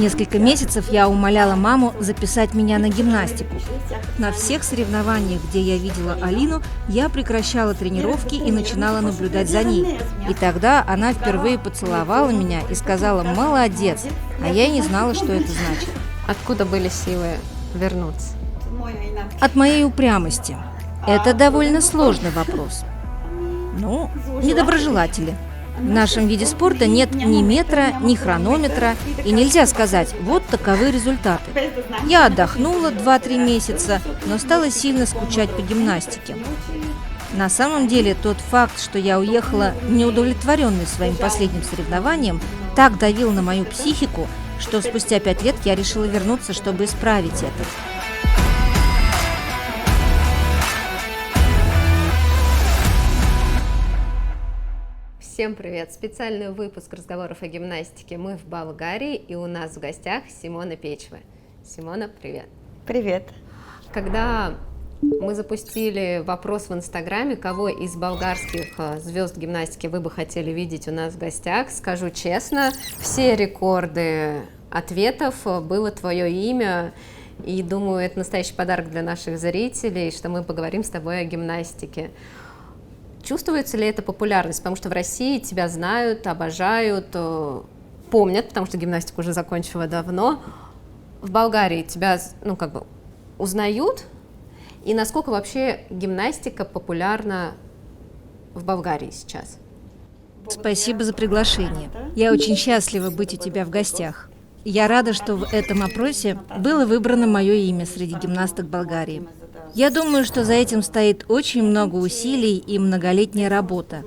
Несколько месяцев я умоляла маму записать меня на гимнастику. На всех соревнованиях, где я видела Алину, я прекращала тренировки и начинала наблюдать за ней. И тогда она впервые поцеловала меня и сказала «молодец», а я и не знала, что это значит. Откуда были силы вернуться? От моей упрямости. Это довольно сложный вопрос. Недоброжелатели. В нашем виде спорта нет ни метра, ни хронометра, и нельзя сказать «вот таковы результаты». Я отдохнула 2-3 месяца, но стала сильно скучать по гимнастике. На самом деле, тот факт, что я уехала неудовлетворенной своим последним соревнованием, так давил на мою психику, что спустя 5 лет я решила вернуться, чтобы исправить это. Всем привет! Специальный выпуск разговоров о гимнастике. Мы в Болгарии, и у нас в гостях Симона Печва. Симона, привет! Привет! Когда мы запустили вопрос в Инстаграме, кого из болгарских звезд гимнастики вы бы хотели видеть у нас в гостях, скажу честно, все рекорды ответов было твое имя, и думаю, это настоящий подарок для наших зрителей, что мы поговорим с тобой о гимнастике. Чувствуется ли эта популярность? Потому что в России тебя знают, обожают, помнят, потому что гимнастику уже закончила давно. В Болгарии тебя, узнают? И насколько вообще гимнастика популярна в Болгарии сейчас? Спасибо за приглашение. Я очень счастлива быть у тебя в гостях. Я рада, что в этом опросе было выбрано мое имя среди гимнасток Болгарии. Я думаю, что за этим стоит очень много усилий и многолетняя работа.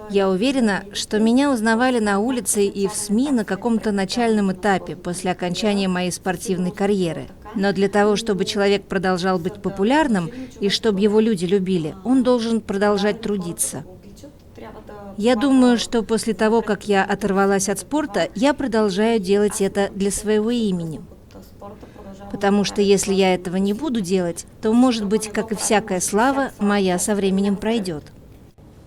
Я уверена, что меня узнавали на улице и в СМИ на каком-то начальном этапе после окончания моей спортивной карьеры. Но для того, чтобы человек продолжал быть популярным и чтобы его люди любили, он должен продолжать трудиться. Я думаю, что после того, как я оторвалась от спорта, я продолжаю делать это для своего имени. Потому что если я этого не буду делать, то, может быть, как и всякая слава, моя со временем пройдет.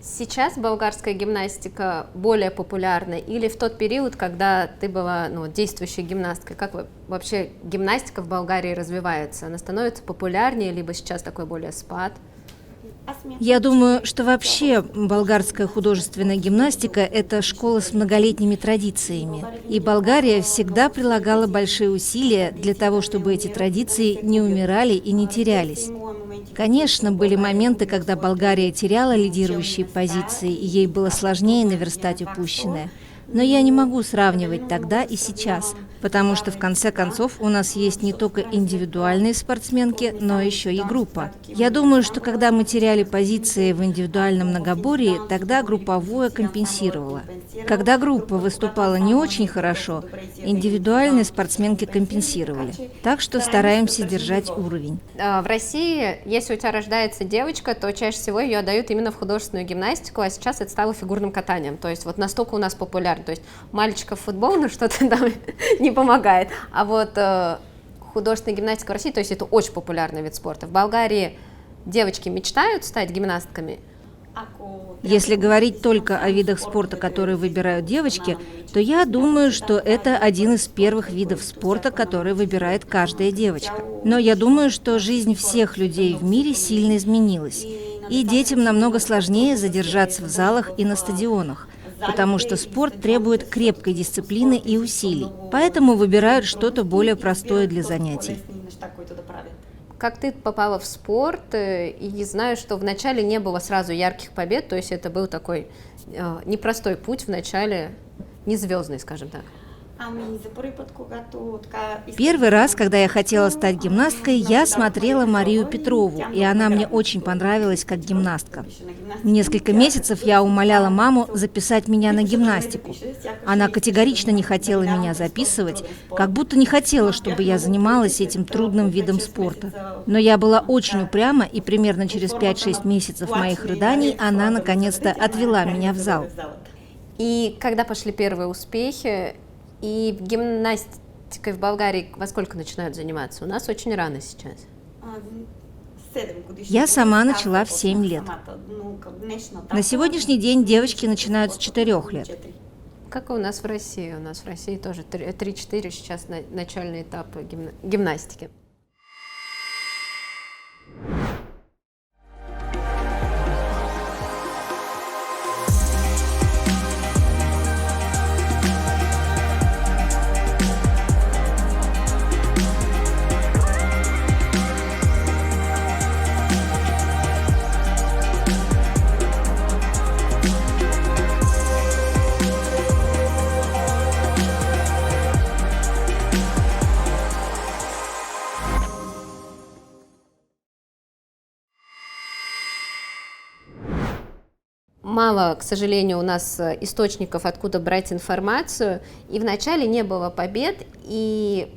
Сейчас болгарская гимнастика более популярна или в тот период, когда ты была действующей гимнасткой? Как вообще гимнастика в Болгарии развивается? Она становится популярнее, либо сейчас такой более спад? Я думаю, что вообще болгарская художественная гимнастика – это школа с многолетними традициями. И Болгария всегда прилагала большие усилия для того, чтобы эти традиции не умирали и не терялись. Конечно, были моменты, когда Болгария теряла лидирующие позиции, и ей было сложнее наверстать упущенное. Но я не могу сравнивать тогда и сейчас, потому что в конце концов у нас есть не только индивидуальные спортсменки, но еще и группа. Я думаю, что когда мы теряли позиции в индивидуальном многоборье, тогда групповое компенсировало. Когда группа выступала не очень хорошо, индивидуальные спортсменки компенсировали. Так что стараемся держать уровень. В России, если у тебя рождается девочка, то чаще всего ее отдают именно в художественную гимнастику, а сейчас это стало фигурным катанием. То есть вот настолько у нас популярно. То есть мальчиков футбол, что-то там не помогает. А вот художественная гимнастика в России, то есть это очень популярный вид спорта. В Болгарии девочки мечтают стать гимнастками? Если говорить только о видах спорта, которые выбирают девочки, то я думаю, что это один из первых видов спорта, который выбирает каждая девочка. Но я думаю, что жизнь всех людей в мире сильно изменилась. И детям намного сложнее задержаться в залах и на стадионах, потому что спорт требует крепкой дисциплины и усилий. Поэтому выбирают что-то более простое для занятий. Как ты попала в спорт, и знаю, что вначале не было сразу ярких побед, то есть это был такой непростой путь вначале, не звездный, скажем так. Первый раз, когда я хотела стать гимнасткой, я смотрела Марию Петрову, и она мне очень понравилась как гимнастка. Несколько месяцев я умоляла маму записать меня на гимнастику. Она категорично не хотела меня записывать, как будто не хотела, чтобы я занималась этим трудным видом спорта. Но я была очень упряма, и примерно через 5-6 месяцев моих рыданий она наконец-то отвела меня в зал. И когда пошли первые успехи, и гимнастикой в Болгарии во сколько начинают заниматься? У нас очень рано сейчас. Я сама начала в 7 лет. На сегодняшний день девочки начинают с 4 лет. как и у нас в России. У нас в России тоже 3-4 сейчас начальный этап гимнастики. Мало, к сожалению, у нас источников, откуда брать информацию, и вначале не было побед, и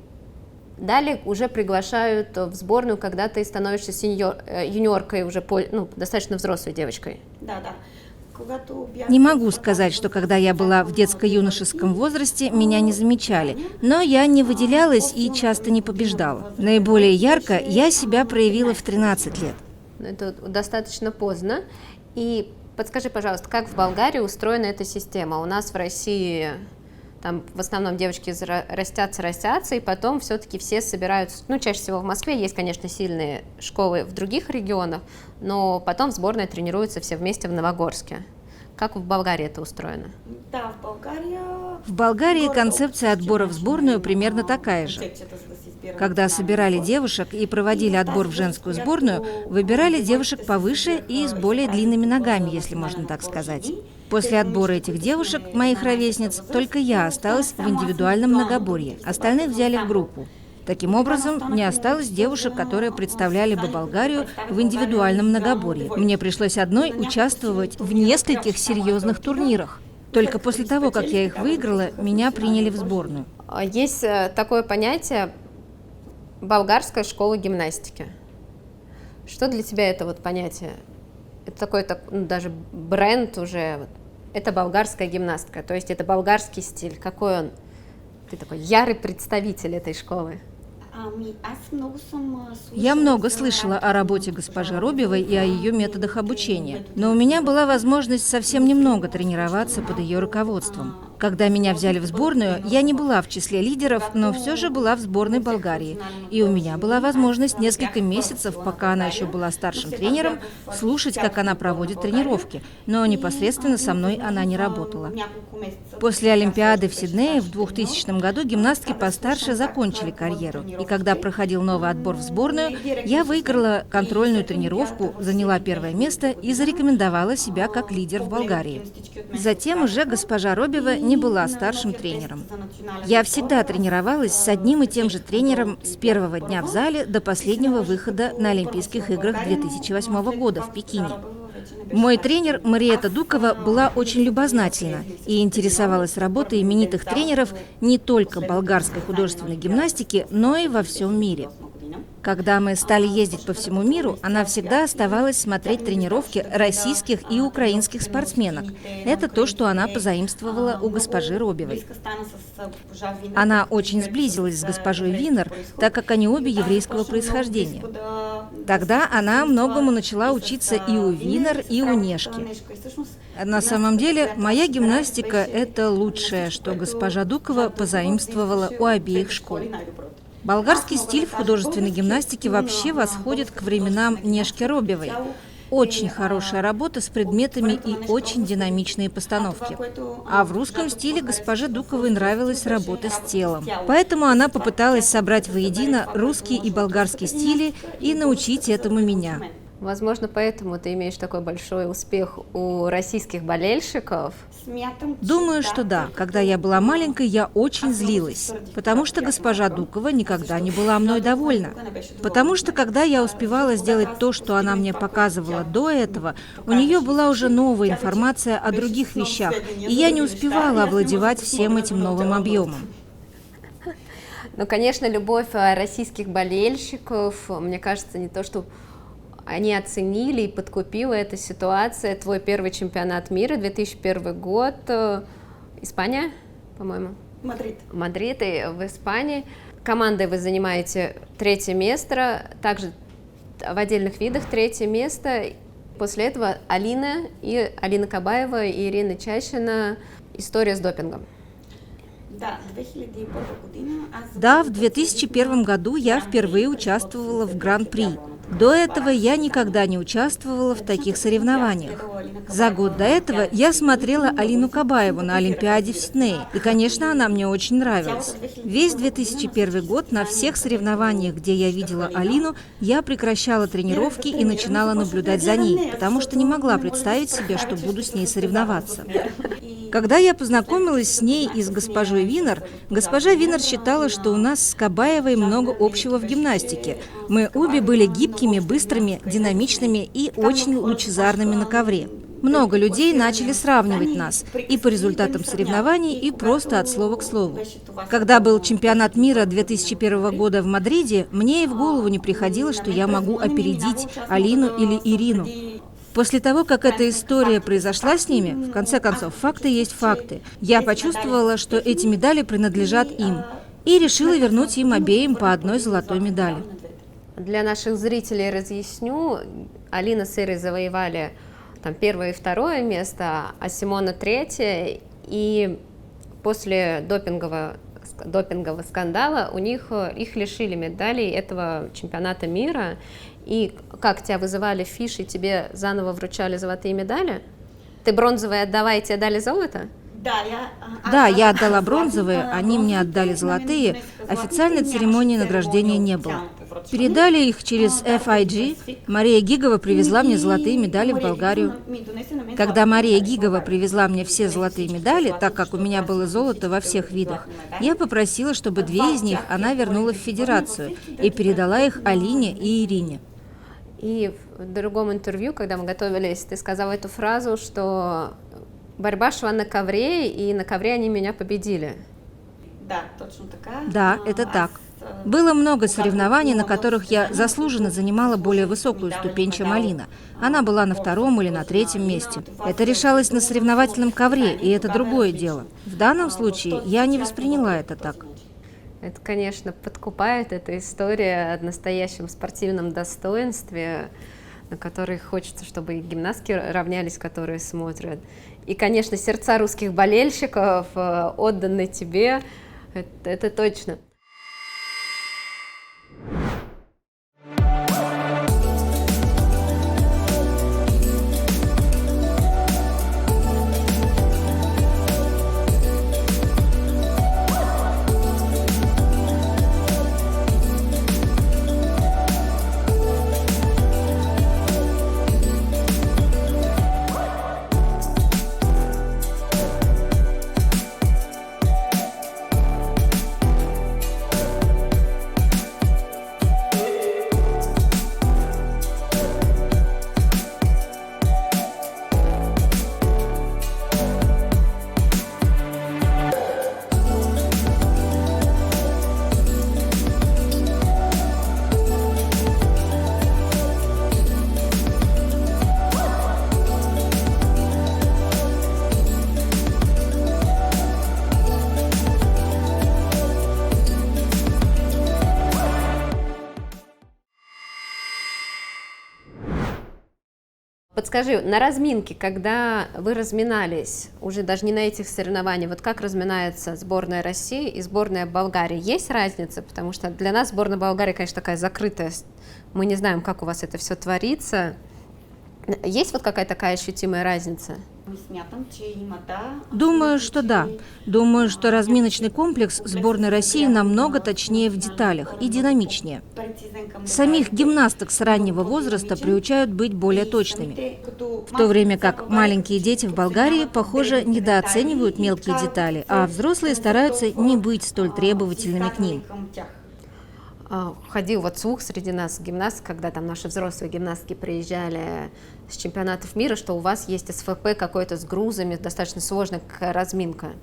далее уже приглашают в сборную, когда ты становишься юниоркой, уже достаточно взрослой девочкой. Да. Не могу сказать, что когда я была в детско-юношеском возрасте, меня не замечали, но я не выделялась и часто не побеждала. Наиболее ярко я себя проявила в 13 лет. Это достаточно поздно. И подскажи, пожалуйста, как в Болгарии устроена эта система? У нас в России там в основном девочки растятся, и потом все-таки все собираются, чаще всего в Москве, есть, конечно, сильные школы в других регионах, но потом в сборной тренируются все вместе в Новогорске. Как в Болгарии это устроено? Да, в Болгарии концепция отбора в сборную примерно такая же. Когда собирали девушек и проводили отбор в женскую сборную, выбирали девушек повыше и с более длинными ногами, если можно так сказать. После отбора этих девушек, моих ровесниц, только я осталась в индивидуальном многоборье, остальных взяли в группу. Таким образом, не осталось девушек, которые представляли бы Болгарию в индивидуальном многоборье. Мне пришлось одной участвовать в нескольких серьезных турнирах. Только после того, как я их выиграла, меня приняли в сборную. Есть такое понятие «болгарская школа гимнастики». Что для тебя это понятие? Это такой даже бренд уже. Это болгарская гимнастка, то есть это болгарский стиль. Какой он? Ты такой ярый представитель этой школы. Я много слышала о работе госпожи Робевой и о ее методах обучения, но у меня была возможность совсем немного тренироваться под ее руководством. Когда меня взяли в сборную, я не была в числе лидеров, но все же была в сборной Болгарии. И у меня была возможность несколько месяцев, пока она еще была старшим тренером, слушать, как она проводит тренировки, но непосредственно со мной она не работала. После Олимпиады в Сиднее в 2000 году гимнастки постарше закончили карьеру. И когда проходил новый отбор в сборную, я выиграла контрольную тренировку, заняла первое место и зарекомендовала себя как лидер в Болгарии. Затем уже госпожа Робева не была старшим тренером. Я всегда тренировалась с одним и тем же тренером с первого дня в зале до последнего выхода на Олимпийских играх 2008 года в Пекине. Мой тренер Мариета Дукова была очень любознательна и интересовалась работой именитых тренеров не только болгарской художественной гимнастики, но и во всем мире. Когда мы стали ездить по всему миру, она всегда оставалась смотреть тренировки российских и украинских спортсменок. Это то, что она позаимствовала у госпожи Робевой. Она очень сблизилась с госпожой Винер, так как они обе еврейского происхождения. Тогда она многому начала учиться и у Винер, и у Нешки. На самом деле, моя гимнастика – это лучшее, что госпожа Дукова позаимствовала у обеих школ. Болгарский стиль в художественной гимнастике вообще восходит к временам Нешки Робевой. Очень хорошая работа с предметами и очень динамичные постановки. А в русском стиле госпоже Дуковой нравилась работа с телом. Поэтому она попыталась собрать воедино русский и болгарский стили и научить этому меня. Возможно, поэтому ты имеешь такой большой успех у российских болельщиков. Думаю, что да. Когда я была маленькой, я очень злилась, потому что госпожа Дукова никогда не была мной довольна. Потому что, когда я успевала сделать то, что она мне показывала до этого, у нее была уже новая информация о других вещах, и я не успевала овладевать всем этим новым объемом. Ну, конечно, любовь российских болельщиков, мне кажется, не то, что они оценили и подкупила эта ситуация. Твой первый чемпионат мира, 2001 год, Испания, по-моему? Мадрид, и в Испании. Командой вы занимаете 3-е место, также в отдельных видах 3-е место. После этого Алина Кабаева и Ирина Чащина «История с допингом». Да, в 2001 году я впервые участвовала в Гран-при. До этого я никогда не участвовала в таких соревнованиях. За год до этого я смотрела Алину Кабаеву на Олимпиаде в Сиднее, и, конечно, она мне очень нравилась. Весь 2001 год на всех соревнованиях, где я видела Алину, я прекращала тренировки и начинала наблюдать за ней, потому что не могла представить себе, что буду с ней соревноваться. Когда я познакомилась с ней и с госпожой Винер, госпожа Винер считала, что у нас с Кабаевой много общего в гимнастике. Мы обе были гибкими, быстрыми, динамичными и очень лучезарными на ковре. Много людей начали сравнивать нас и по результатам соревнований, и просто от слова к слову. Когда был чемпионат мира 2001 года в Мадриде, мне и в голову не приходило, что я могу опередить Алину или Ирину. После того, как эта история произошла с ними, в конце концов, факты есть факты, я почувствовала, что эти медали принадлежат им, и решила вернуть им обеим по одной золотой медали. Для наших зрителей разъясню, Алина с Ирой завоевали первое и второе место, а Симона третье, и после допингового скандала их лишили медалей этого чемпионата мира. И как тебя вызывали фиши, тебе заново вручали золотые медали? Ты бронзовые отдавай, тебе дали золото? Да, я отдала бронзовые, они мне отдали золотые. Официальной церемонии награждения не было. Передали их через FIG. Мария Гигова привезла мне золотые медали в Болгарию. Когда Мария Гигова привезла мне все золотые медали, так как у меня было золото во всех видах, я попросила, чтобы 2 из них она вернула в федерацию и передала их Алине и Ирине. И в другом интервью, когда мы готовились, ты сказала эту фразу, что борьба шла на ковре, и на ковре они меня победили. Да, это так. Было много соревнований, на которых я заслуженно занимала более высокую ступень, чем Алина. Она была на 2-м или на 3-м месте. Это решалось на соревновательном ковре, и это другое дело. В данном случае я не восприняла это так. Это, конечно, подкупает, эта история о настоящем спортивном достоинстве, на который хочется, чтобы и гимнастки равнялись, которые смотрят. И, конечно, сердца русских болельщиков отданы тебе, это точно. Подскажи, на разминке, когда вы разминались, уже даже не на этих соревнованиях, вот как разминается сборная России и сборная Болгарии? Есть разница? Потому что для нас сборная Болгарии, конечно, такая закрытая, мы не знаем, как у вас это все творится. Есть вот какая-то такая ощутимая разница? Думаю, что да. Думаю, что разминочный комплекс сборной России намного точнее в деталях и динамичнее. Самих гимнасток с раннего возраста приучают быть более точными, в то время как маленькие дети в Болгарии, похоже, недооценивают мелкие детали, а взрослые стараются не быть столь требовательными к ним. Ходил вот слух среди нас гимнасток, когда там наши взрослые гимнастки приезжали с чемпионатов мира, что у вас есть СФП какой-то с грузами, достаточно сложная разминка.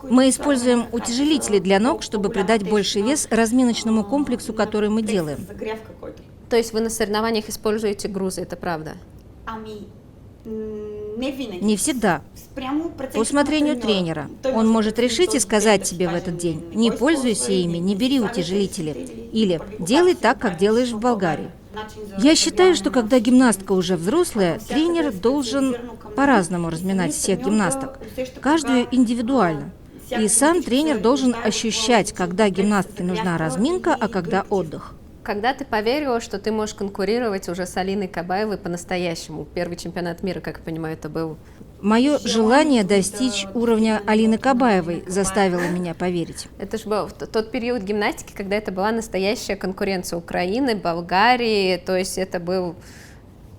Мы используем утяжелители для ног, чтобы придать больший вес разминочному комплексу, который мы делаем. То есть вы на соревнованиях используете грузы, это правда? Не всегда. По усмотрению тренера. Он может решить и сказать тебе в этот день: не пользуйся ими, не бери утяжелители. Или делай так, как делаешь в Болгарии. Я считаю, что когда гимнастка уже взрослая, тренер должен по-разному разминать всех гимнасток, каждую индивидуально. И сам тренер должен ощущать, когда гимнастке нужна разминка, а когда отдых. Когда ты поверила, что ты можешь конкурировать уже с Алиной Кабаевой по-настоящему? Первый чемпионат мира, как я понимаю, это был. Мое желание достичь уровня Алины Кабаевой заставило меня поверить. Это же был тот период гимнастики, когда это была настоящая конкуренция Украины, Болгарии, то есть это был...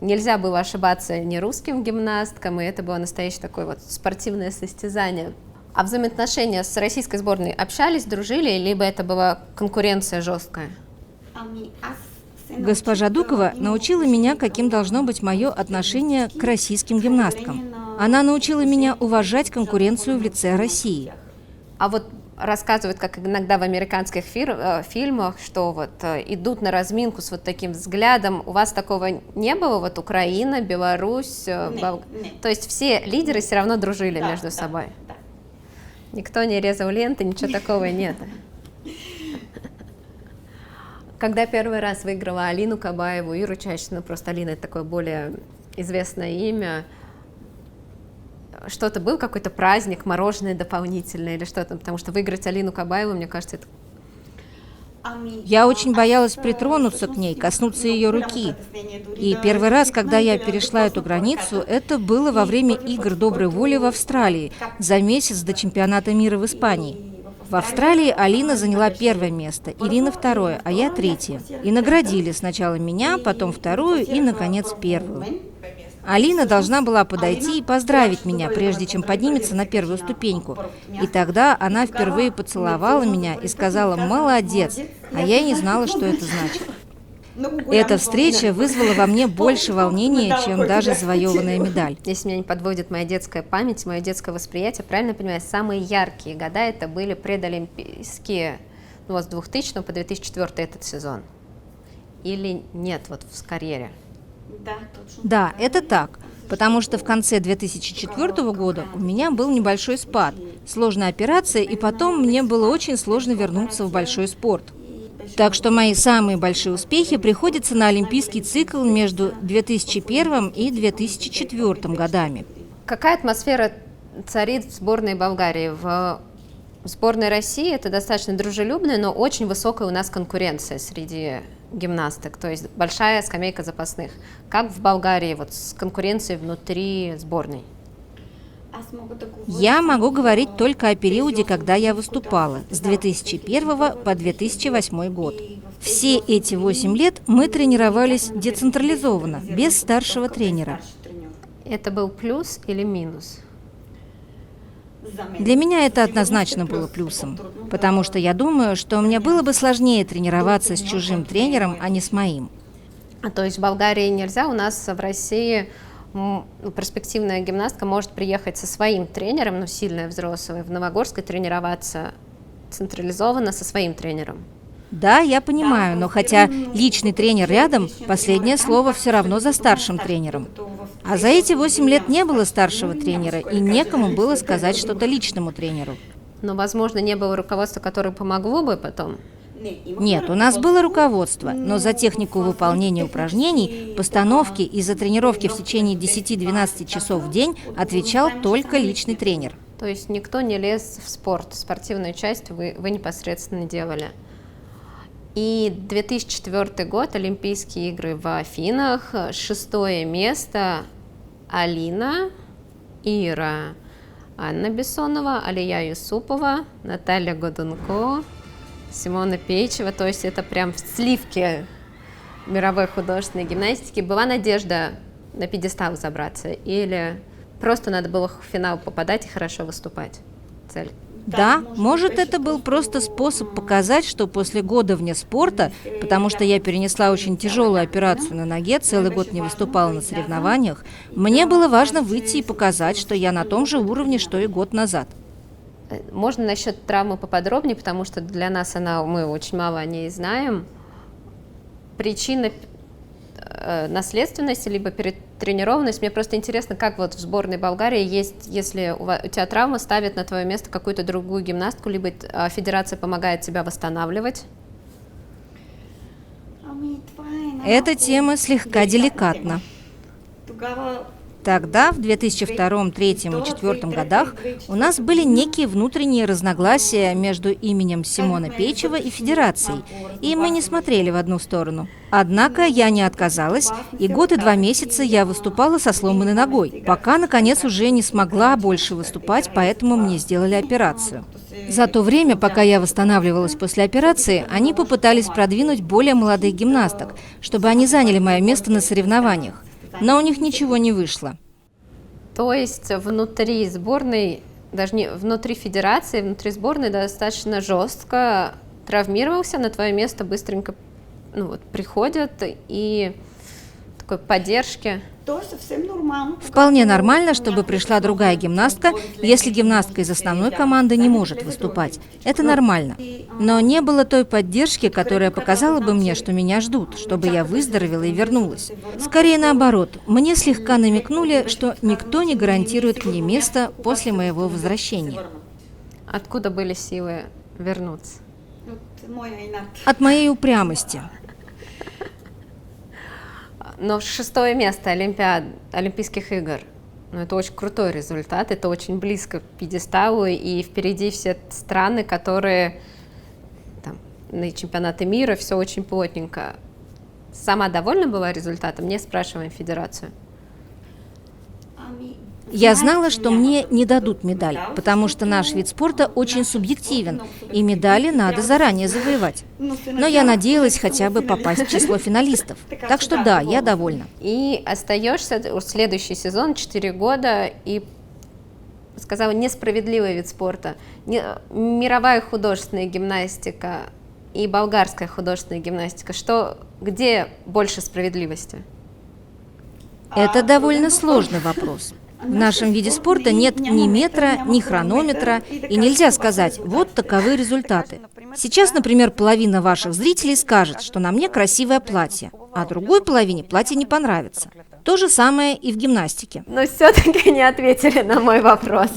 Нельзя было ошибаться ни русским гимнасткам, и это было настоящее такое вот спортивное состязание. А взаимоотношения с российской сборной общались, дружили, либо это была конкуренция жесткая? Госпожа Дукова научила меня, каким должно быть мое отношение к российским гимнасткам. Она научила меня уважать конкуренцию в лице России. А вот рассказывают, как иногда в американских фильмах, что вот идут на разминку с вот таким взглядом. У вас такого не было? Вот Украина, Беларусь, То есть все лидеры все равно дружили между собой? Никто не резал ленты, ничего такого нет. Когда первый раз выиграла Алину Кабаеву, Иру Чащину, просто Алина — это такое более известное имя, что-то был какой-то праздник, мороженое дополнительное или что-то, потому что выиграть Алину Кабаеву, мне кажется, это... Я очень боялась притронуться к ней, коснуться ее руки. И первый раз, когда я перешла эту границу, это было во время игр доброй воли в Австралии, за месяц до чемпионата мира в Испании. В Австралии Алина заняла первое место, Ирина второе, а я третье. И наградили сначала меня, потом вторую и, наконец, первую. Алина должна была подойти и поздравить меня, прежде чем поднимется на первую ступеньку. И тогда она впервые поцеловала меня и сказала «молодец», а я и не знала, что это значит. Эта встреча вызвала во мне больше волнения, чем даже завоеванная медаль. Если меня не подводит моя детская память, мое детское восприятие, правильно понимаю, самые яркие года это были предолимпийские, ну, с 2000 по 2004 этот сезон? Или нет, вот в карьере? Да, это так, потому что в конце 2004 года у меня был небольшой спад, сложная операция, и потом мне было очень сложно вернуться в большой спорт. Так что мои самые большие успехи приходятся на олимпийский цикл между 2001 и 2004 годами. Какая атмосфера царит в сборной Болгарии? В сборной России это достаточно дружелюбная, но очень высокая у нас конкуренция среди гимнасток, то есть большая скамейка запасных. Как в Болгарии вот с конкуренцией внутри сборной? Я могу говорить только о периоде, когда я выступала, с 2001 по 2008 год. Все эти 8 лет мы тренировались децентрализованно, без старшего тренера. Это был плюс или минус? Для меня это однозначно было плюсом, потому что я думаю, что мне было бы сложнее тренироваться с чужим тренером, а не с моим. То есть в Болгарии нельзя, у нас в России перспективная гимнастка может приехать со своим тренером, но сильная взрослая, в Новогорск и тренироваться централизованно со своим тренером. Да, я понимаю, но хотя личный тренер рядом, последнее слово все равно за старшим тренером. А за эти 8 лет не было старшего тренера, и некому было сказать что-то личному тренеру. Но, возможно, не было руководства, которое помогло бы потом? Нет, у нас было руководство, но за технику выполнения упражнений, постановки и за тренировки в течение 10-12 часов в день отвечал только личный тренер. То есть никто не лез в спорт, спортивную часть вы непосредственно делали. И 2004 год, Олимпийские игры в Афинах, 6-е место Алина, Ира, Анна Бессонова, Алия Юсупова, Наталья Годунко, Симона Пейчева, то есть это прям в сливке мировой художественной гимнастики. Была надежда на пьедестал забраться или просто надо было в финал попадать и хорошо выступать? Цель? Да, может, это был просто способ показать, что после года вне спорта, потому что я перенесла очень тяжелую операцию на ноге, целый год не выступала на соревнованиях, мне было важно выйти и показать, что я на том же уровне, что и год назад. Можно насчет травмы поподробнее, потому что для нас мы очень мало о ней знаем. Причина наследственность, либо перетренированность. Мне просто интересно, как вот в сборной Болгарии есть, если у тебя травма, ставят на твое место какую-то другую гимнастку, либо федерация помогает тебя восстанавливать? Эта тема слегка деликатна. Тогда, в 2002, 2003 и 2004 годах, у нас были некие внутренние разногласия между именем Симона Пейчева и Федерацией, и мы не смотрели в одну сторону. Однако я не отказалась, и год и 2 месяца я выступала со сломанной ногой, пока, наконец, уже не смогла больше выступать, поэтому мне сделали операцию. За то время, пока я восстанавливалась после операции, они попытались продвинуть более молодых гимнасток, чтобы они заняли мое место на соревнованиях. Но у них ничего не вышло. То есть внутри сборной, даже не внутри федерации, внутри сборной достаточно жестко травмировался, на твое место быстренько приходят и такой поддержки. Вполне нормально, чтобы пришла другая гимнастка, если гимнастка из основной команды не может выступать. Это нормально. Но не было той поддержки, которая показала бы мне, что меня ждут, чтобы я выздоровела и вернулась. Скорее наоборот, мне слегка намекнули, что никто не гарантирует мне место после моего возвращения. Откуда были силы вернуться? От моей упрямости. Но 6-е место Олимпийских игр, это очень крутой результат, это очень близко к пьедесталу, и впереди все страны, которые там, на чемпионаты мира, все очень плотненько. Сама довольна была результатом? Не спрашиваем федерацию. Я знала, что мне не дадут медаль, потому что наш вид спорта очень субъективен, и медали надо заранее завоевать. Но я надеялась хотя бы попасть в число финалистов. Так что да, я довольна. И остаешься в следующий сезон, 4 года, и, сказала, несправедливый вид спорта. Мировая художественная гимнастика и болгарская художественная гимнастика. Где больше справедливости? Это довольно сложный вопрос. В нашем виде спорта нет ни метра, ни хронометра, и нельзя сказать, вот таковы результаты. Сейчас, например, половина ваших зрителей скажет, что на мне красивое платье, а другой половине платье не понравится. То же самое и в гимнастике. Но все-таки не ответили на мой вопрос.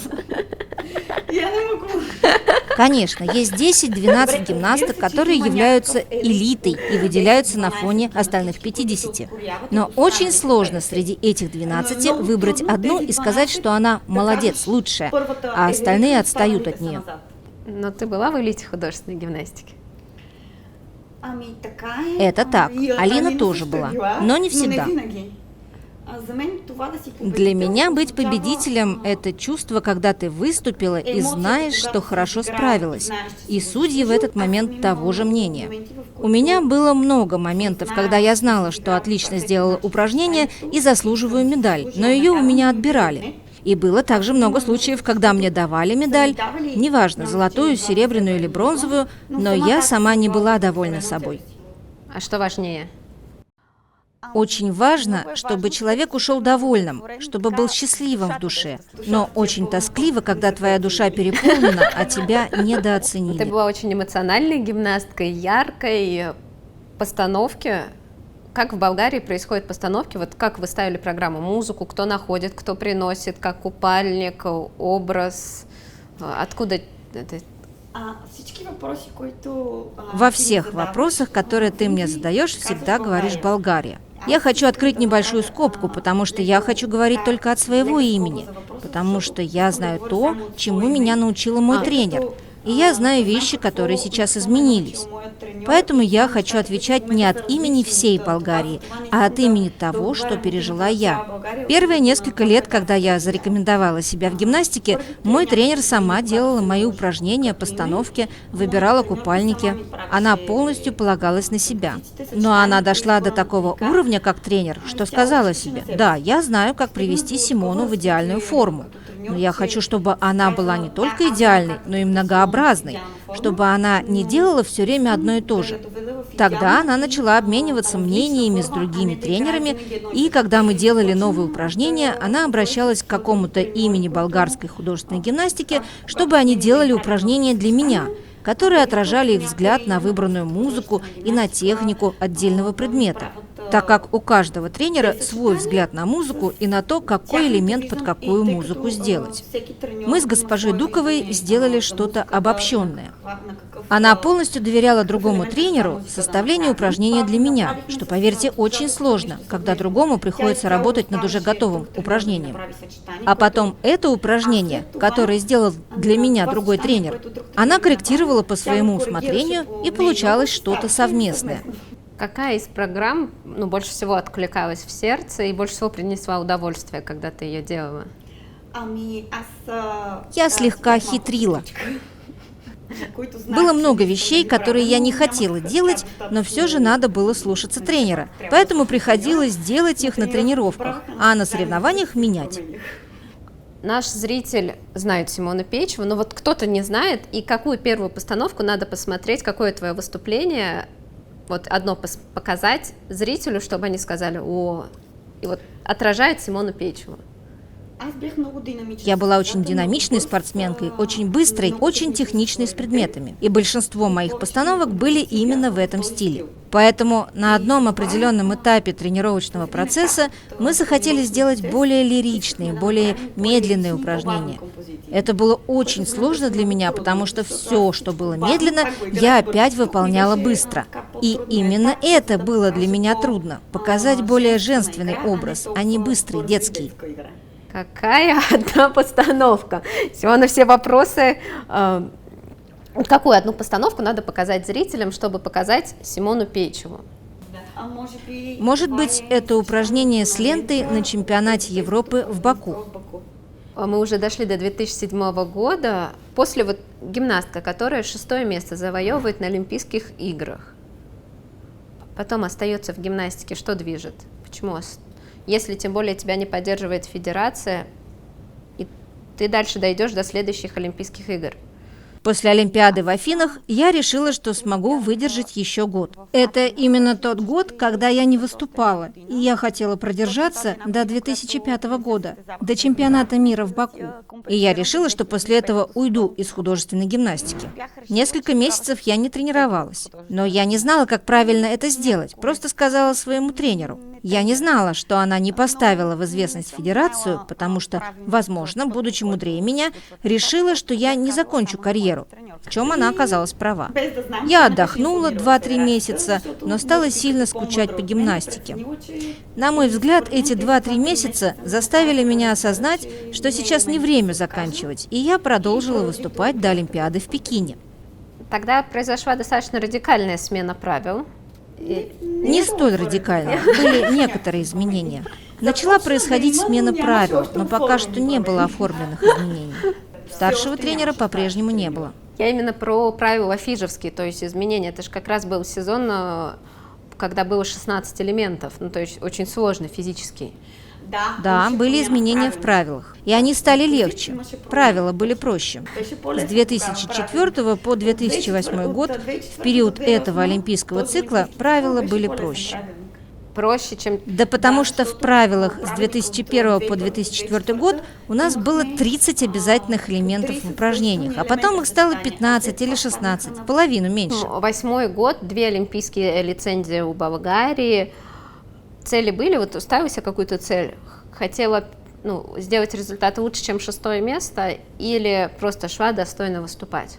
Я не могу. Конечно, есть 10-12 гимнасток, которые являются элитой и выделяются на фоне остальных 50. Но очень сложно среди этих 12 выбрать одну и сказать, что она молодец, лучшая, а остальные отстают от нее. Но ты была в элите художественной гимнастики? Это так. Алина тоже была, но не всегда. Для меня быть победителем – это чувство, когда ты выступила и знаешь, что хорошо справилась, и судьи в этот момент того же мнения. У меня было много моментов, когда я знала, что отлично сделала упражнение и заслуживаю медаль, но ее у меня отбирали. И было также много случаев, когда мне давали медаль, неважно, золотую, серебряную или бронзовую, но я сама не была довольна собой. А что важнее? Очень важно, чтобы человек ушел довольным, чтобы был счастливым в душе. Но очень тоскливо, когда твоя душа переполнена, а тебя недооценили. Ты была очень эмоциональной гимнасткой, яркой постановки. Как в Болгарии происходят постановки? Вот как вы ставили программу? Музыку, кто находит, кто приносит, как купальник, образ? Откуда это? Во всех вопросах, которые ты мне задаешь, всегда говоришь «Болгария». Я хочу открыть небольшую скобку, потому что я хочу говорить только от своего имени, потому что я знаю то, чему меня научила мой тренер, и я знаю вещи, которые сейчас изменились. Поэтому я хочу отвечать не от имени всей Болгарии, а от имени того, что пережила я. Первые несколько лет, когда я зарекомендовала себя в гимнастике, мой тренер сама делала мои упражнения, постановки, выбирала купальники. Она полностью полагалась на себя. Но она дошла до такого уровня, как тренер, что сказала себе: «Да, я знаю, как привести Симону в идеальную форму. Но я хочу, чтобы она была не только идеальной, но и многообразной, чтобы она не делала все время одно и то же». Тогда она начала обмениваться мнениями с другими тренерами, и когда мы делали новые упражнения, она обращалась к какому-то имени болгарской художественной гимнастики, чтобы они делали упражнения для меня, которые отражали их взгляд на выбранную музыку и на технику отдельного предмета, так как у каждого тренера свой взгляд на музыку и на то, какой элемент под какую музыку сделать. Мы с госпожой Дуковой сделали что-то обобщенное. Она полностью доверяла другому тренеру составлению упражнения для меня, что, поверьте, очень сложно, когда другому приходится работать над уже готовым упражнением. А потом это упражнение, которое сделал для меня другой тренер, она корректировала по своему усмотрению, и получалось что-то совместное. Какая из программ больше всего откликалась в сердце и больше всего принесла удовольствие, когда ты ее делала? Я слегка хитрила. Было много вещей, которые я не хотела делать, но все же надо было слушаться тренера. Поэтому приходилось делать их на тренировках, а на соревнованиях менять. Наш зритель знает Симону Пейчеву, но вот кто-то не знает, и какую первую постановку надо посмотреть, какое твое выступление, вот одно показать зрителю, чтобы они сказали: о, и вот отражает Симону Пейчеву. Я была очень динамичной спортсменкой, очень быстрой, очень техничной с предметами. И большинство моих постановок были именно в этом стиле. Поэтому на одном определенном этапе тренировочного процесса мы захотели сделать более лиричные, более медленные упражнения. Это было очень сложно для меня, потому что все, что было медленно, я опять выполняла быстро. И именно это было для меня трудно – показать более женственный образ, а не быстрый, детский. Какая одна постановка? Симона, все вопросы. Какую одну постановку надо показать зрителям, чтобы показать Симону Пейчеву? Может быть, это упражнение с лентой на чемпионате Европы в Баку. Мы уже дошли до 2007 года. После вот гимнастка, которая 6-е место завоевывает на Олимпийских играх. Потом остается в гимнастике. Что движет? Почему? Если тем более тебя не поддерживает федерация, и ты дальше дойдешь до следующих Олимпийских игр. После Олимпиады в Афинах я решила, что смогу выдержать еще год. Это именно тот год, когда я не выступала, и я хотела продержаться до 2005 года, до чемпионата мира в Баку. И я решила, что после этого уйду из художественной гимнастики. Несколько месяцев я не тренировалась, но я не знала, как правильно это сделать, просто сказала своему тренеру. Я не знала, что она не поставила в известность федерацию, потому что, возможно, будучи мудрее меня, решила, что я не закончу карьеру, в чем она оказалась права. Я отдохнула 2-3 месяца, но стала сильно скучать по гимнастике. На мой взгляд, эти 2-3 месяца заставили меня осознать, что сейчас не время заканчивать, и я продолжила выступать до Олимпиады в Пекине. Тогда произошла достаточно радикальная смена правил. Не столь радикально, были некоторые изменения. Начала происходить смена правил, но пока что не было оформленных изменений. Старшего тренера по-прежнему не было. Я именно про правила фижевские, то есть изменения. Это же как раз был сезон, когда было 16 элементов, то есть очень сложный физический. Да, были изменения в правилах, и они стали легче. Правила были проще. С 2004 по 2008 год, в период этого олимпийского цикла, правила были проще. Проще, чем... Да потому что в правилах с 2001 по 2004 год у нас было 30 обязательных элементов в упражнениях, а потом их стало 15 или 16, половину меньше. 8-й год, 2 олимпийские лицензии у Болгарии. Цели были, вот ставила себе какую-то цель, хотела сделать результат лучше, чем 6-е место, или просто шла достойно выступать?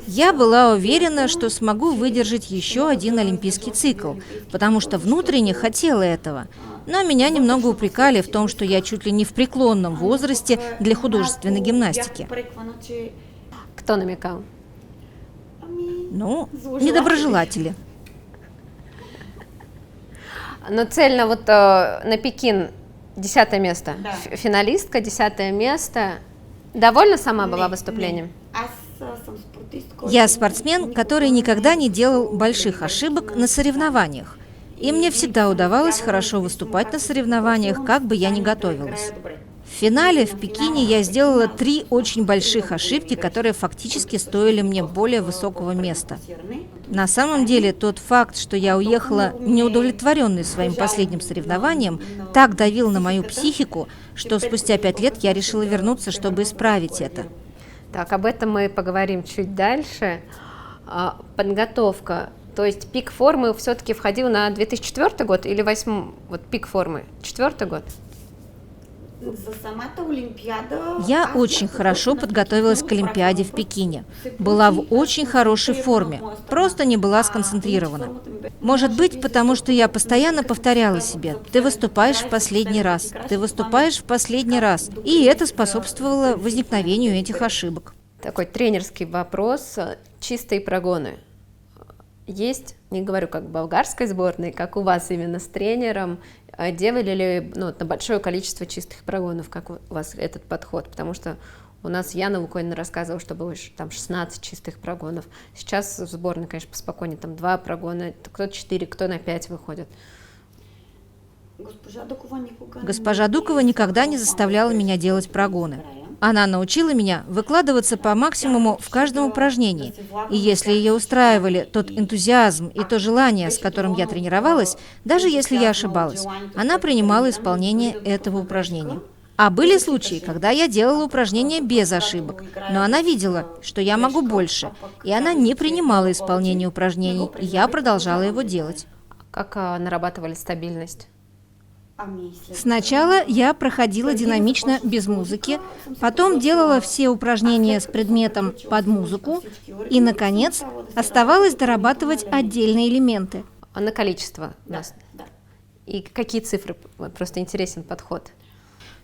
Я была уверена, что смогу выдержать еще один олимпийский цикл, потому что внутренне хотела этого. Но меня немного упрекали в том, что я чуть ли не в преклонном возрасте для художественной гимнастики. Кто намекал? Недоброжелатели. Но цельно вот на Пекин 10-е место, финалистка, 10-е место. Довольна сама была выступлением? Я спортсмен, который никогда не делал больших ошибок на соревнованиях. И мне всегда удавалось хорошо выступать на соревнованиях, как бы я ни готовилась. В финале в Пекине я сделала 3 очень больших ошибки, которые фактически стоили мне более высокого места. На самом деле, тот факт, что я уехала неудовлетворенной своим последним соревнованием, так давил на мою психику, что спустя 5 лет я решила вернуться, чтобы исправить это. Так, об этом мы поговорим чуть дальше. Подготовка. То есть пик формы все-таки входил на 2004 год или 8-й? Вот пик формы. 4-й год? Я очень хорошо подготовилась к Олимпиаде в Пекине. Была в очень хорошей форме, просто не была сконцентрирована. Может быть, потому что я постоянно повторяла себе: ты выступаешь в последний раз, ты выступаешь в последний раз. И это способствовало возникновению этих ошибок. Такой тренерский вопрос. Чистые прогоны есть? Не говорю как в болгарской сборной, как у вас именно с тренером. Делали ли на большое количество чистых прогонов, как у вас этот подход? Потому что у нас Яна Луконина рассказывала, что было там 16 чистых прогонов. Сейчас в сборной, конечно, поспокойнее, там 2 прогона, кто 4, кто на 5 выходит. Госпожа Дукова никогда не заставляла меня делать прогоны. Она научила меня выкладываться по максимуму в каждом упражнении. И если ее устраивали тот энтузиазм и то желание, с которым я тренировалась, даже если я ошибалась, она принимала исполнение этого упражнения. А были случаи, когда я делала упражнения без ошибок, но она видела, что я могу больше, и она не принимала исполнение упражнений, и я продолжала его делать. Как нарабатывали стабильность? Сначала я проходила динамично, без музыки, потом делала все упражнения с предметом под музыку и, наконец, оставалось дорабатывать отдельные элементы. А на количество у нас? И какие цифры? Просто интересен подход.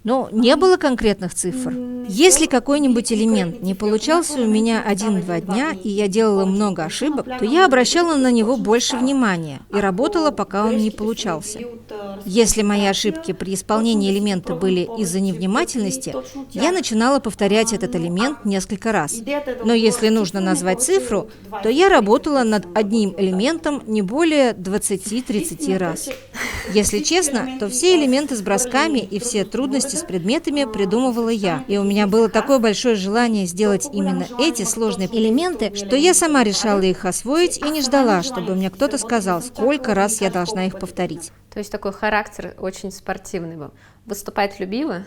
Но не было конкретных цифр. Если какой-нибудь элемент не получался у меня 1-2 дня, и я делала много ошибок, то я обращала на него больше внимания и работала, пока он не получался. Если мои ошибки при исполнении элемента были из-за невнимательности, я начинала повторять этот элемент несколько раз. Но если нужно назвать цифру, то я работала над одним элементом не более 20-30 раз. Если честно, то все элементы с бросками и все трудности с предметами придумывала я. И у меня было такое большое желание сделать именно эти сложные элементы, что я сама решала их освоить и не ждала, чтобы мне кто-то сказал, сколько раз я должна их повторить. То есть такой характер очень спортивный был. Выступать любила?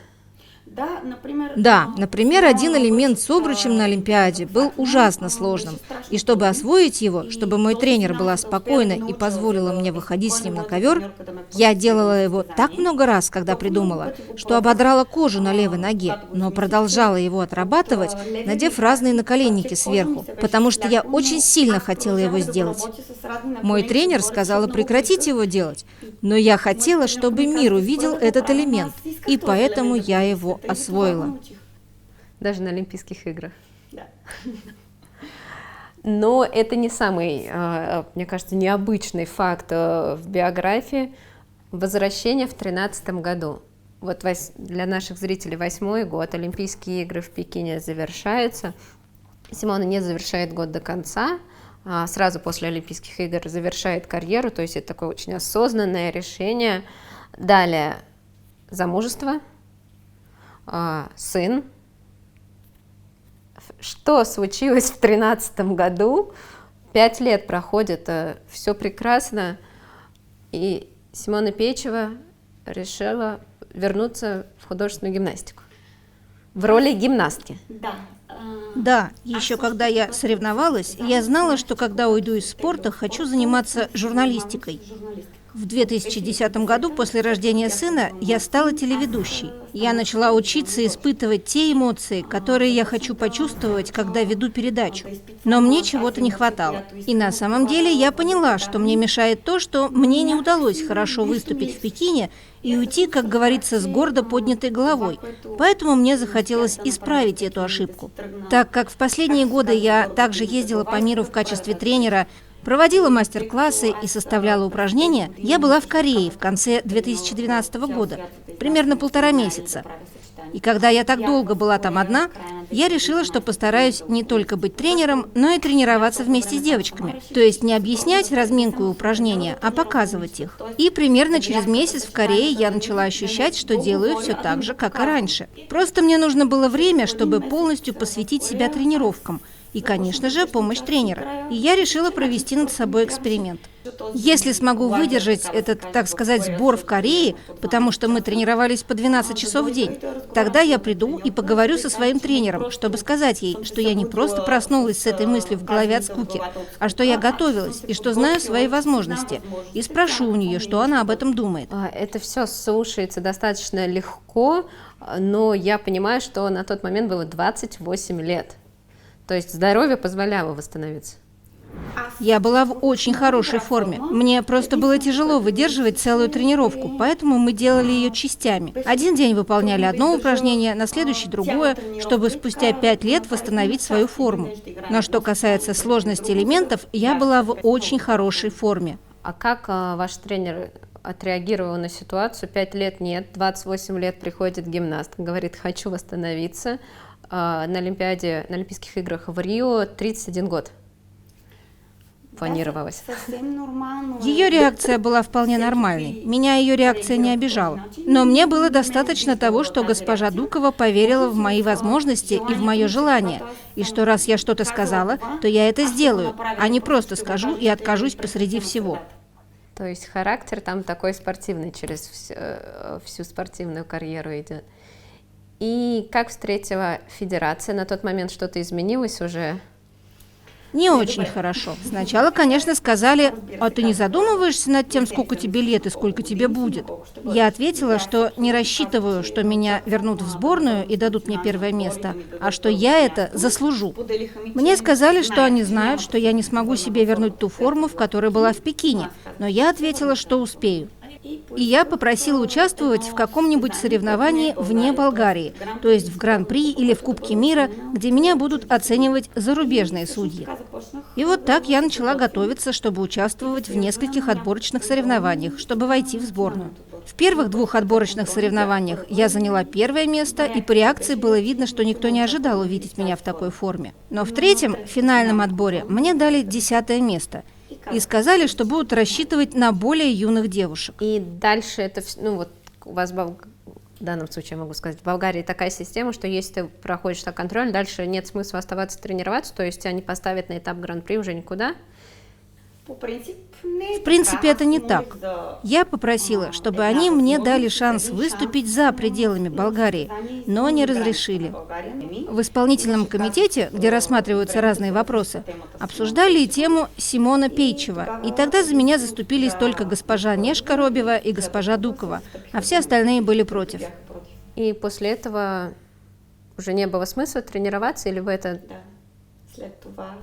Да, например, один элемент с обручем на Олимпиаде был ужасно сложным. И чтобы освоить его, чтобы мой тренер была спокойна и позволила мне выходить с ним на ковер, я делала его так много раз, когда придумала, что ободрала кожу на левой ноге, но продолжала его отрабатывать, надев разные наколенники сверху, потому что я очень сильно хотела его сделать. Мой тренер сказала прекратить его делать, но я хотела, чтобы мир увидел этот элемент, и поэтому я его освоила. Даже на Олимпийских играх. Да. Но это не самый, мне кажется, необычный факт в биографии. Возвращение в 2013 году. Вот для наших зрителей 8-й год, Олимпийские игры в Пекине завершаются. Симона не завершает год до конца, сразу после Олимпийских игр завершает карьеру, то есть это такое очень осознанное решение. Далее замужество. Сын. Что случилось в 2013 году? 5 лет проходит, все прекрасно, и Симона Пейчева решила вернуться в художественную гимнастику в роли гимнастки. Да, еще когда я соревновалась, я знала, что когда уйду из спорта, хочу заниматься журналистикой. В 2010 году, после рождения сына, я стала телеведущей. Я начала учиться испытывать те эмоции, которые я хочу почувствовать, когда веду передачу. Но мне чего-то не хватало. И на самом деле я поняла, что мне мешает то, что мне не удалось хорошо выступить в Пекине и уйти, как говорится, с гордо поднятой головой. Поэтому мне захотелось исправить эту ошибку. Так как в последние годы я также ездила по миру в качестве тренера, проводила мастер-классы и составляла упражнения, я была в Корее в конце 2012 года, примерно 1,5 месяца. И когда я так долго была там одна, я решила, что постараюсь не только быть тренером, но и тренироваться вместе с девочками. То есть не объяснять разминку и упражнения, а показывать их. И примерно через месяц в Корее я начала ощущать, что делаю все так же, как и раньше. Просто мне нужно было время, чтобы полностью посвятить себя тренировкам. И, конечно же, помощь тренера. И я решила провести над собой эксперимент. Если смогу выдержать этот, так сказать, сбор в Корее, потому что мы тренировались по 12 часов в день, тогда я приду и поговорю со своим тренером, чтобы сказать ей, что я не просто проснулась с этой мыслью в голове от скуки, а что я готовилась и что знаю свои возможности. И спрошу у нее, что она об этом думает. Это все слушается достаточно легко, но я понимаю, что на тот момент было 28 лет. То есть здоровье позволяло восстановиться. Я была в очень хорошей форме. Мне просто было тяжело выдерживать целую тренировку, поэтому мы делали ее частями. Один день выполняли одно упражнение, на следующий другое, чтобы спустя 5 лет восстановить свою форму. Но что касается сложности элементов, я была в очень хорошей форме. А как ваш тренер отреагировал на ситуацию? 5 лет нет, 28 лет приходит гимнаст, говорит, хочу восстановиться. На Олимпиаде, на Олимпийских играх в Рио 31 год планировалось. Ее реакция была вполне нормальной. Меня ее реакция не обижала. Но мне было достаточно того, что госпожа Дукова поверила в мои возможности и в мое желание. И что раз я что-то сказала, то я это сделаю, а не просто скажу и откажусь посреди всего. То есть характер там такой спортивный, через всю спортивную карьеру идет. И как встретила федерация? На тот момент что-то изменилось уже? Не очень хорошо. Сначала, конечно, сказали, а ты не задумываешься над тем, сколько тебе лет и сколько тебе будет? Я ответила, что не рассчитываю, что меня вернут в сборную и дадут мне первое место, а что я это заслужу. Мне сказали, что они знают, что я не смогу себе вернуть ту форму, в которой была в Пекине, но я ответила, что успею. И я попросила участвовать в каком-нибудь соревновании вне Болгарии, то есть в Гран-при или в Кубке мира, где меня будут оценивать зарубежные судьи. И вот так я начала готовиться, чтобы участвовать в нескольких отборочных соревнованиях, чтобы войти в сборную. В первых 2 отборочных соревнованиях я заняла первое место, и по реакции было видно, что никто не ожидал увидеть меня в такой форме. Но в 3-м, финальном отборе, мне дали 10-е место. И сказали, что будут рассчитывать на более юных девушек. И дальше это, ну вот у вас в данном случае, могу сказать, в Болгарии такая система, что если ты проходишь так контроль, дальше нет смысла оставаться тренироваться, то есть тебя не поставят на этап Гран-при уже никуда? В принципе, это не так. Я попросила, чтобы они мне дали шанс выступить за пределами Болгарии, но не разрешили. В исполнительном комитете, где рассматриваются разные вопросы, обсуждали и тему Симона Пейчева, и тогда за меня заступились только госпожа Нешка Робева и госпожа Дукова, а все остальные были против. И после этого уже не было смысла тренироваться, или вы это...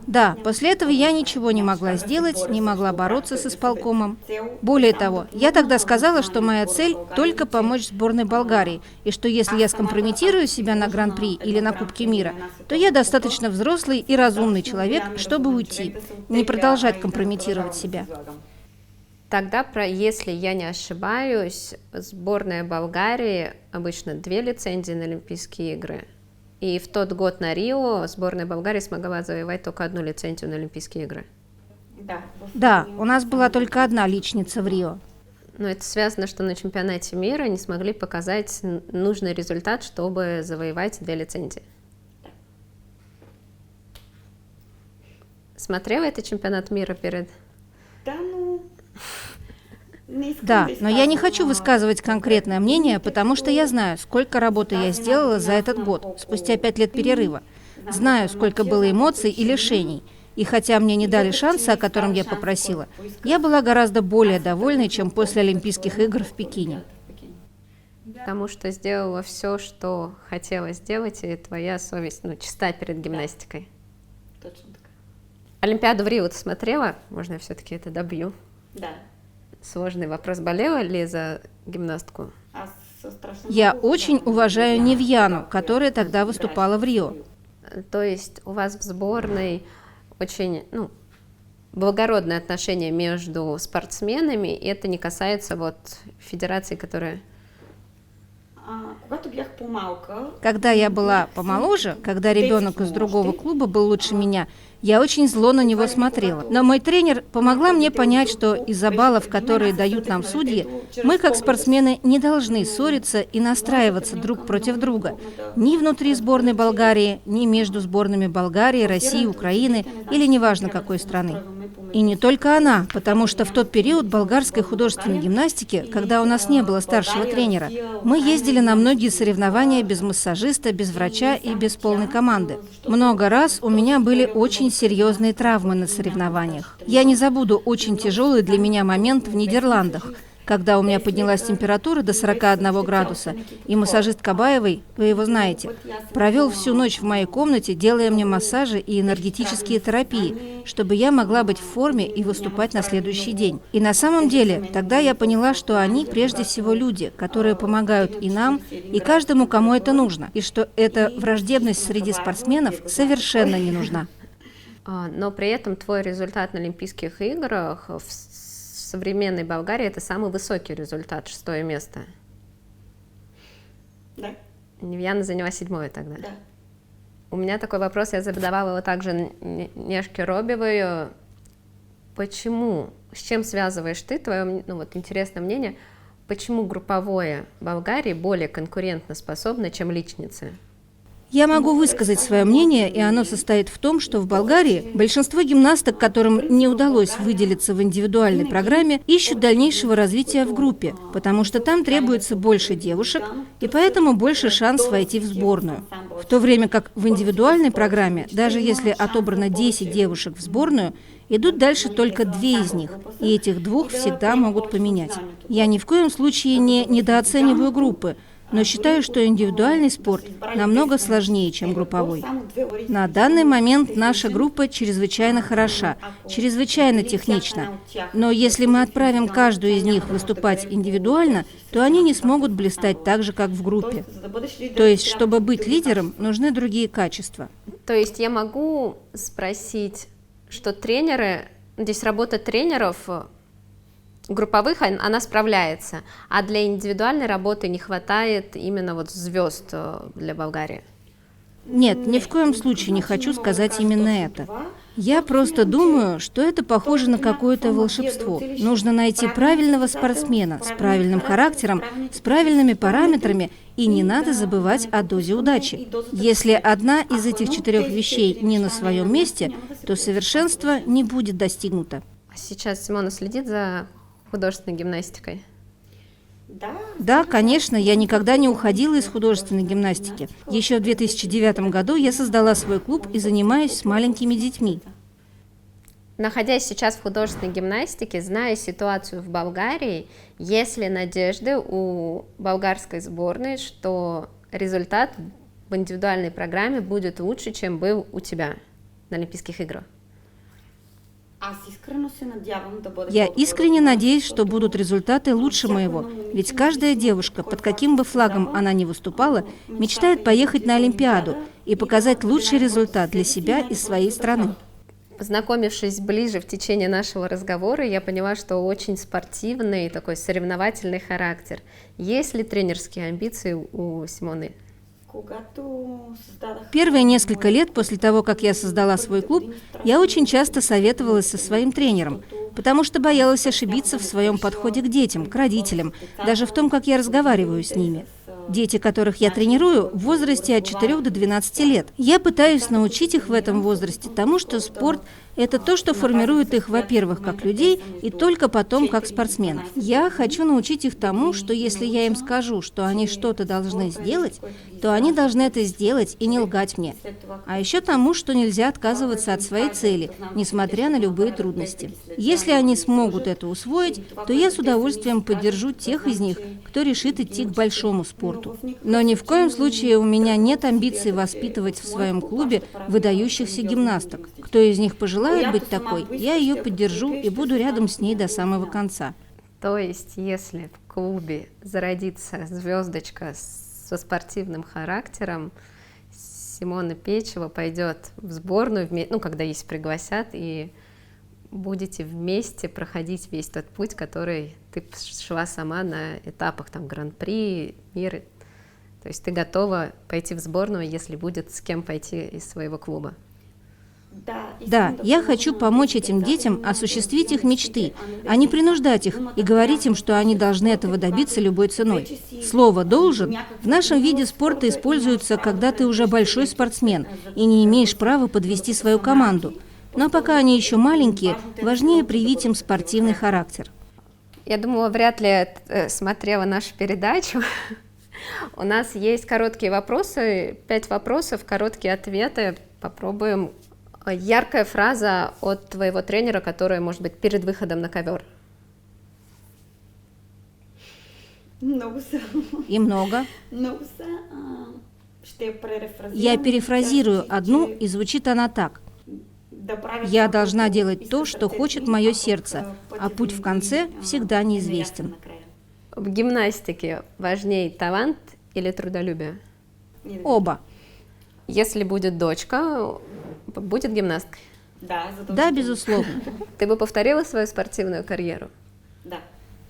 Да, после этого я ничего не могла сделать, не могла бороться с исполкомом. Более того, я тогда сказала, что моя цель – только помочь сборной Болгарии, и что если я скомпрометирую себя на Гран-при или на Кубке мира, то я достаточно взрослый и разумный человек, чтобы уйти, не продолжать компрометировать себя. Тогда, если я не ошибаюсь, сборная Болгарии обычно 2 лицензии на Олимпийские игры. И в тот год на Рио сборная Болгарии смогла завоевать только 1 лицензию на Олимпийские игры. Да, у нас была только 1 личница в Рио. Но это связано, что на чемпионате мира не смогли показать нужный результат, чтобы завоевать 2 лицензии. Смотрела это чемпионат мира перед... Да, но я не хочу высказывать конкретное мнение, потому что я знаю, сколько работы я сделала за этот год, спустя 5 лет перерыва. Знаю, сколько было эмоций и лишений. И хотя мне не дали шанса, о котором я попросила, я была гораздо более довольной, чем после Олимпийских игр в Пекине. Потому что сделала все, что хотела сделать, и твоя совесть, чиста перед гимнастикой. Олимпиаду в Рио ты смотрела? Можно я все-таки это добью? Да. Сложный вопрос. Болела ли за гимнастку? Я очень уважаю Невьяну, которая тогда выступала в Рио. То есть у вас в сборной очень благородное отношение между спортсменами, и это не касается федерации, которая... Когда я была помоложе, когда ребенок из другого клуба был лучше меня, я очень зло на него смотрела. Но мой тренер помогла мне понять, что из-за баллов, которые дают нам судьи, мы, как спортсмены, не должны ссориться и настраиваться друг против друга. Ни внутри сборной Болгарии, ни между сборными Болгарии, России, Украины или неважно какой страны. И не только она, потому что в тот период болгарской художественной гимнастики, когда у нас не было старшего тренера, мы ездили на многие соревнования без массажиста, без врача и без полной команды. Много раз у меня были очень серьезные травмы на соревнованиях. Я не забуду очень тяжелый для меня момент в Нидерландах, когда у меня поднялась температура до 41 градуса, и массажист Кабаевой, вы его знаете, провел всю ночь в моей комнате, делая мне массажи и энергетические терапии, чтобы я могла быть в форме и выступать на следующий день. И на самом деле, тогда я поняла, что они прежде всего люди, которые помогают и нам, и каждому, кому это нужно, и что эта враждебность среди спортсменов совершенно не нужна. Но при этом твой результат на Олимпийских играх в современной Болгарии — это самый высокий результат, 6-е место. Да. Невьяна заняла 7-е тогда. Да. У меня такой вопрос, я задавала его также Нешке Робевой. Почему, с чем связываешь ты, твое интересное мнение, почему групповое в Болгарии более конкурентоспособно, чем личницы? Я могу высказать свое мнение, и оно состоит в том, что в Болгарии большинство гимнасток, которым не удалось выделиться в индивидуальной программе, ищут дальнейшего развития в группе, потому что там требуется больше девушек, и поэтому больше шанс войти в сборную. В то время как в индивидуальной программе, даже если отобрано 10 девушек в сборную, идут дальше только 2 из них, и этих 2 всегда могут поменять. Я ни в коем случае не недооцениваю группы, но считаю, что индивидуальный спорт намного сложнее, чем групповой. На данный момент наша группа чрезвычайно хороша, чрезвычайно технична. Но если мы отправим каждую из них выступать индивидуально, то они не смогут блистать так же, как в группе. То есть, чтобы быть лидером, нужны другие качества. То есть я могу спросить, что тренеры, здесь работа тренеров групповых, она справляется, а для индивидуальной работы не хватает именно звезд для Болгарии? Нет, ни в коем случае не хочу сказать именно это. Я просто думаю, что это похоже на какое-то волшебство. Нужно найти правильного спортсмена с правильным характером, с правильными параметрами, и не надо забывать о дозе удачи. Если одна из этих 4 вещей не на своем месте, то совершенство не будет достигнуто. Сейчас Симона следит за художественной гимнастикой? Да, конечно, я никогда не уходила из художественной гимнастики. Еще в 2009 году я создала свой клуб и занимаюсь с маленькими детьми. Находясь сейчас в художественной гимнастике, зная ситуацию в Болгарии, есть ли надежды у болгарской сборной, что результат в индивидуальной программе будет лучше, чем был у тебя на Олимпийских играх? Я искренне надеюсь, что будут результаты лучше моего, ведь каждая девушка, под каким бы флагом она ни выступала, мечтает поехать на Олимпиаду и показать лучший результат для себя и своей страны. Познакомившись ближе в течение нашего разговора, я поняла, что очень спортивный, такой соревновательный характер. Есть ли тренерские амбиции у Симоны? Первые несколько лет после того, как я создала свой клуб, я очень часто советовалась со своим тренером, потому что боялась ошибиться в своем подходе к детям, к родителям, даже в том, как я разговариваю с ними. Дети, которых я тренирую, в возрасте от 4 до 12 лет. Я пытаюсь научить их в этом возрасте тому, что спорт – это то, что формирует их, во-первых, как людей, и только потом как спортсменов. Я хочу научить их тому, что если я им скажу, что они что-то должны сделать, то они должны это сделать и не лгать мне. А еще тому, что нельзя отказываться от своей цели, несмотря на любые трудности. Если они смогут это усвоить, то я с удовольствием поддержу тех из них, кто решит идти к большому спорту. Но ни в коем случае у меня нет амбиций воспитывать в своем клубе выдающихся гимнасток. Кто из них пожелает быть такой, я ее поддержу и буду рядом с ней до самого конца. То есть, если в клубе зародится звездочка со спортивным характером, Симона Печева пойдет в сборную, когда есть пригласят, и будете вместе проходить весь тот путь, который ты шла сама на этапах гран-при, мира. То есть ты готова пойти в сборную, если будет с кем пойти из своего клуба? Да, я хочу помочь этим детям осуществить их мечты, а не принуждать их и говорить им, что они должны этого добиться любой ценой. Слово «должен» в нашем виде спорта используется, когда ты уже большой спортсмен и не имеешь права подвести свою команду. Но пока они еще маленькие, важнее привить им спортивный характер. Я думала, вряд ли смотрела нашу передачу. У нас есть короткие вопросы, 5 вопросов, короткие ответы. Попробуем. Яркая фраза от твоего тренера, которая, может быть, перед выходом на ковер. И много. Я перефразирую одну, и звучит она так. Я должна делать то, что хочет мое сердце, а путь в конце всегда неизвестен. В гимнастике важнее талант или трудолюбие? Оба. Если будет дочка, будет гимнасткой? Да, безусловно. Ты бы повторила свою спортивную карьеру?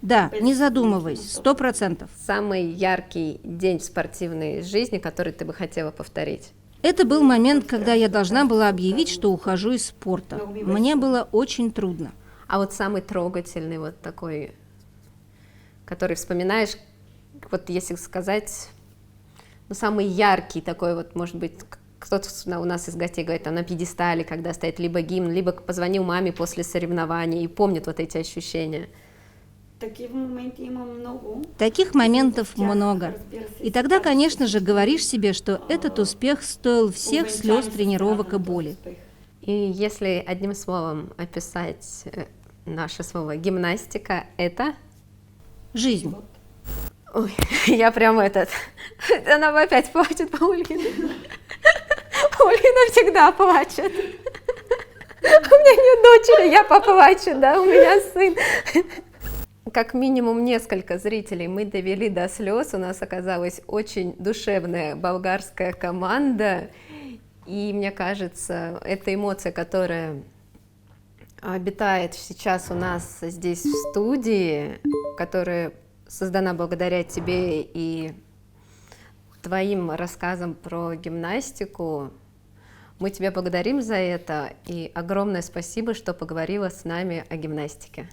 Да, не задумываясь, 100%. Самый яркий день в спортивной жизни, который ты бы хотела повторить? Это был момент, когда я должна была объявить, что ухожу из спорта. Мне было очень трудно. А вот самый трогательный, вот такой, который вспоминаешь, вот если сказать, ну, самый яркий такой, вот, может быть, кто-то у нас из гостей говорит, на пьедестале, когда стоит либо гимн, либо позвонил маме после соревнований и помнит вот эти ощущения. Таких моментов много. И тогда, конечно же, говоришь себе, что этот успех стоил всех слез, тренировок и боли. И если одним словом описать наше слово «гимнастика», это? Жизнь. Ой, я прям Она опять плачет, Паулина. Паулина всегда плачет. У меня нет дочери, я поплачу, да, у меня сын. Как минимум несколько зрителей мы довели до слез. У нас оказалась очень душевная болгарская команда. И мне кажется, эта эмоция, которая обитает сейчас у нас здесь в студии, которая создана благодаря тебе и твоим рассказам про гимнастику, мы тебя благодарим за это. И огромное спасибо, что поговорила с нами о гимнастике.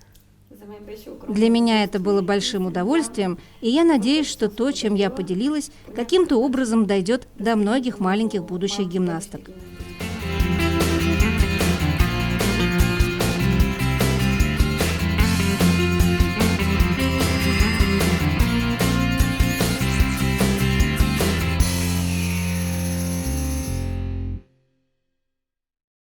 Для меня это было большим удовольствием, и я надеюсь, что то, чем я поделилась, каким-то образом дойдет до многих маленьких будущих гимнасток.